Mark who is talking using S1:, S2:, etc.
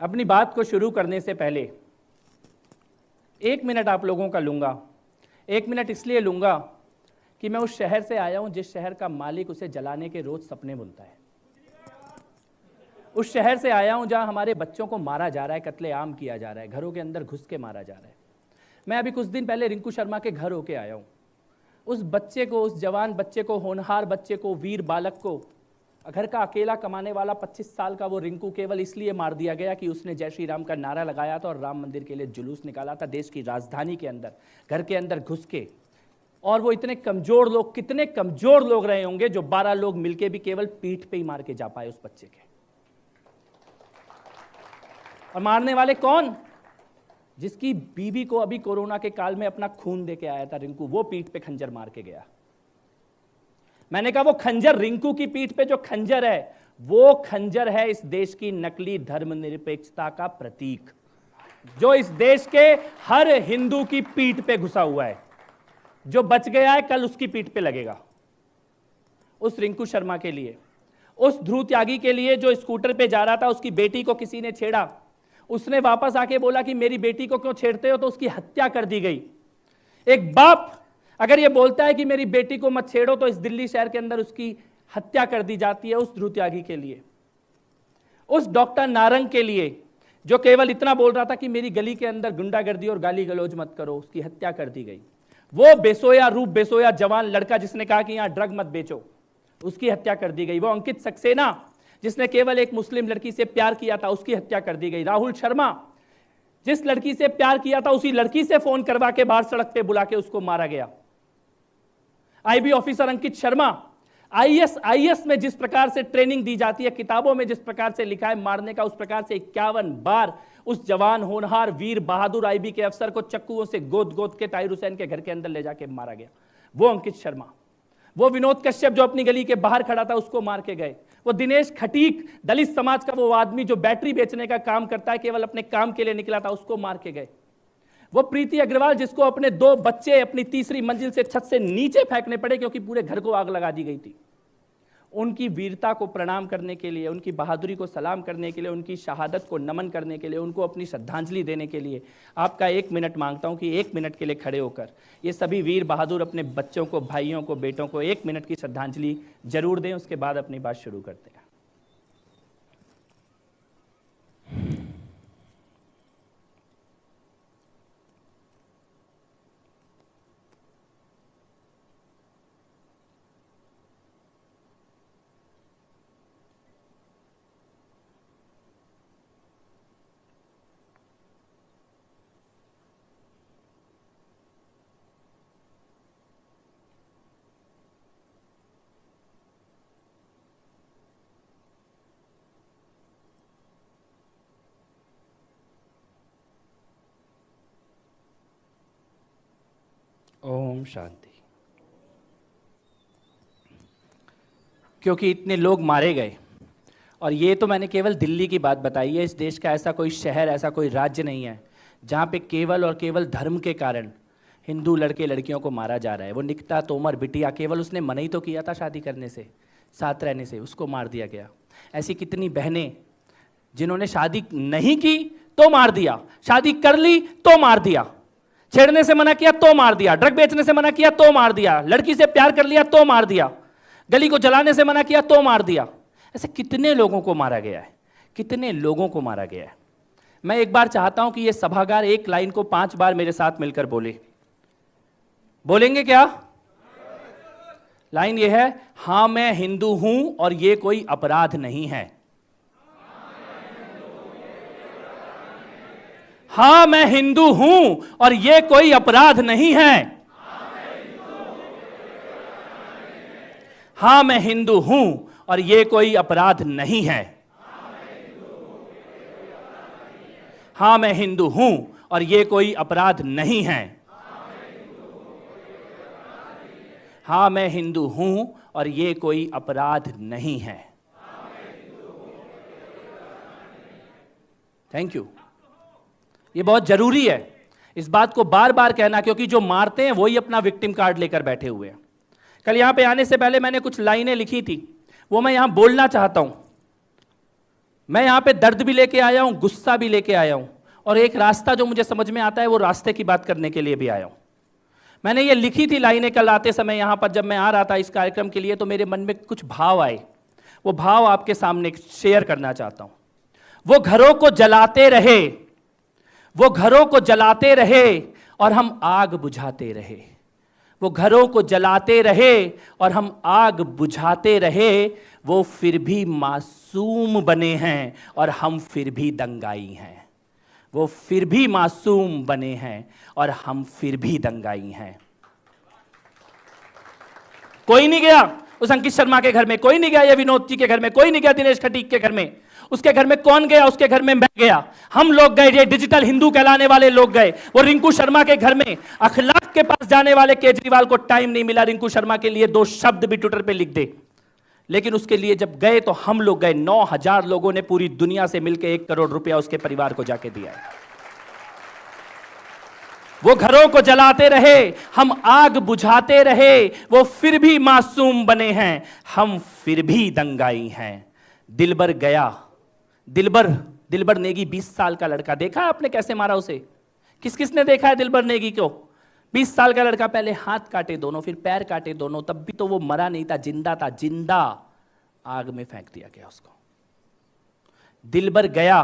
S1: अपनी बात को शुरू करने से पहले 1 मिनट आप लोगों का लूंगा। 1 मिनट इसलिए लूंगा कि मैं उस शहर से आया हूं जिस शहर का मालिक उसे जलाने के रोज सपने बुनता है। उस शहर से आया हूं जहां हमारे बच्चों को मारा जा रहा है, कत्लेआम किया जा रहा है, घरों के अंदर घुस के मारा जा रहा है। मैं अभी कुछ दिन पहले रिंकू शर्मा के घर होके आया हूं। उस बच्चे को, उस जवान बच्चे को, होनहार बच्चे को, वीर बालक को, घर का अकेला कमाने वाला 25 साल का वो रिंकू केवल इसलिए मार दिया गया कि उसने जय श्री राम का नारा लगाया था और राम मंदिर के लिए जुलूस निकाला था देश की राजधानी के अंदर, घर के अंदर घुस के। और वो इतने कमजोर लोग, कितने कमजोर लोग रहे होंगे जो 12 लोग मिलके भी केवल पीठ पे ही मार के जा पाए उस बच्चे के। और मारने वाले कौन? जिसकी बीवी को अभी कोरोना के काल में अपना खून दे के आया था रिंकू, वो पीठ पे खंजर मार के गया। मैंने कहा वो खंजर, रिंकू की पीठ पे जो खंजर है, वो खंजर है इस देश की नकली धर्मनिरपेक्षता का प्रतीक, जो इस देश के हर हिंदू की पीठ पे घुसा हुआ है। जो बच गया है कल उसकी पीठ पे लगेगा। उस रिंकू शर्मा के लिए, उस ध्रुव त्यागी के लिए जो स्कूटर पे जा रहा था, उसकी बेटी को किसी ने छेड़ा, उसने वापस आके बोला कि मेरी बेटी को क्यों छेड़ते हो, तो उसकी हत्या कर दी गई। एक बाप अगर ये बोलता है कि मेरी बेटी को मत छेड़ो, तो इस दिल्ली शहर के अंदर उसकी हत्या कर दी जाती है। उस ध्रुव त्यागी के लिए, उस डॉक्टर नारंग के लिए जो केवल इतना बोल रहा था कि मेरी गली के अंदर गुंडागर्दी और गाली गलौज मत करो, उसकी हत्या कर दी गई। वो बेसोया, रूप बेसोया जवान लड़का जिसने कहा कि यहां ड्रग मत बेचो, उसकी हत्या कर दी गई। वो अंकित सक्सेना जिसने केवल एक मुस्लिम लड़की से प्यार किया था, उसकी हत्या कर दी गई। राहुल शर्मा जिस लड़की से प्यार किया था, उसी लड़की से फोन करवा के बाहर सड़क पे बुला के उसको मारा गया। IB officer Ankit Sharma, IAS में जिस प्रकार से ट्रेनिंग दी जाती है, किताबों में जिस प्रकार से लिखा है मारने का, उस प्रकार से 51 बार उस जवान होनहार वीर बहादुर आईबी के अफसर को चक्कुओं से गोद गोद के ताहिर हुसैन के घर के अंदर ले जाके मारा गया। वो अंकित शर्मा, वो विनोद कश्यप जो अपनी गली के बाहर खड़ा था, उसको मार के गए। वो दिनेश खटीक, दलित समाज का वो आदमी जो बैटरी बेचने का काम करता है, केवल अपने काम के लिए निकला था, उसको मार के गए। वो प्रीति अग्रवाल जिसको अपने 2 बच्चे अपनी तीसरी मंजिल से छत से नीचे फेंकने पड़े क्योंकि पूरे घर को आग लगा दी गई थी। उनकी वीरता को प्रणाम करने के लिए, उनकी बहादुरी को सलाम करने के लिए, उनकी शहादत को नमन करने के लिए, उनको अपनी श्रद्धांजलि देने के लिए आपका 1 मिनट मांगता हूं कि 1 मिनट के लिए खड़े होकर ये सभी वीर बहादुर अपने बच्चों को, भाइयों को, बेटों को 1 मिनट की श्रद्धांजलि जरूर दें। उसके बाद अपनी बात शुरू करते हैं। ओम शांति। क्योंकि इतने लोग मारे गए, और ये तो मैंने केवल दिल्ली की बात बताई है, इस देश का ऐसा कोई शहर, ऐसा कोई राज्य नहीं है जहाँ पे केवल और केवल धर्म के कारण हिंदू लड़के लड़कियों को मारा जा रहा है। वो निकिता तोमर बिटिया, केवल उसने मना ही तो किया था शादी करने से, साथ रहने से, उसको मार दिया गया। ऐसी कितनी बहनें जिन्होंने शादी नहीं की तो मार दिया, शादी कर ली तो मार दिया, छेड़ने से मना किया तो मार दिया, ड्रग बेचने से मना किया तो मार दिया, लड़की से प्यार कर लिया तो मार दिया, गली को जलाने से मना किया तो मार दिया। ऐसे कितने लोगों को मारा गया है, कितने लोगों को मारा गया है। मैं एक बार चाहता हूं कि ये सभागार एक लाइन को 5 बार मेरे साथ मिलकर बोले। बोलेंगे क्या? लाइन ये है, हां मैं हिंदू हूं और ये कोई अपराध नहीं है। हाँ मैं हिंदू हूं और ये कोई अपराध नहीं है। हाँ मैं हिंदू हूं और ये कोई अपराध नहीं है। हाँ मैं हिंदू हूं और ये कोई अपराध नहीं है। हाँ मैं हिंदू हूं और ये कोई अपराध नहीं है। Thank you. ये बहुत जरूरी है इस बात को बार बार कहना, क्योंकि जो मारते हैं वही अपना विक्टिम कार्ड लेकर बैठे हुए हैं। कल यहां पे आने से पहले मैंने कुछ लाइनें लिखी थी, वो मैं यहां बोलना चाहता हूं। मैं यहां पे दर्द भी लेके आया हूं, गुस्सा भी लेके आया हूं, और एक रास्ता जो मुझे समझ में आता है वो रास्ते की बात करने के लिए भी आया हूं। मैंने ये लिखी थी लाइनें कल आते समय यहां पर, जब मैं आ रहा था इस कार्यक्रम के लिए, तो मेरे मन में कुछ भाव आए। वो भाव आपके सामने शेयर करना चाहता हूं। वो घरों को जलाते रहे, वो घरों को जलाते रहे और हम आग बुझाते रहे। वो घरों को जलाते रहे और हम आग बुझाते रहे। वो फिर भी मासूम बने हैं और हम फिर भी दंगाई हैं। वो फिर भी मासूम बने हैं और हम फिर भी दंगाई हैं। कोई नहीं गया उस अंकित शर्मा के घर में, कोई नहीं गया ये विनोद जी के घर में, कोई नहीं गया दिनेश खटीक के घर में। उसके घर में कौन गया? उसके घर में मैं गया, हम लोग गए, ये डिजिटल हिंदू कहलाने वाले लोग गए। वो रिंकू शर्मा के घर में अखलाक के पास जाने वाले केजरीवाल को टाइम नहीं मिला रिंकू शर्मा के लिए 2 शब्द भी ट्विटर पे लिख दे, लेकिन उसके लिए जब गए तो हम लोग गए। 9,000 लोगों ने पूरी दुनिया से मिलकर 1 करोड़ रुपया उसके परिवार को जाके दिया है। वो घरों को जलाते रहे, हम आग बुझाते रहे, वो फिर भी मासूम बने हैं, हम फिर भी दंगाई हैं। दिलबर गया, दिलबर नेगी 20 साल का लड़का, देखा आपने कैसे मारा उसे? किस किसने देखा है दिलबर नेगी को? 20 साल का लड़का, पहले हाथ काटे दोनों, फिर पैर काटे दोनों, तब भी तो वो मरा नहीं था, जिंदा था, जिंदा आग में फेंक दिया गया उसको। दिलबर गया।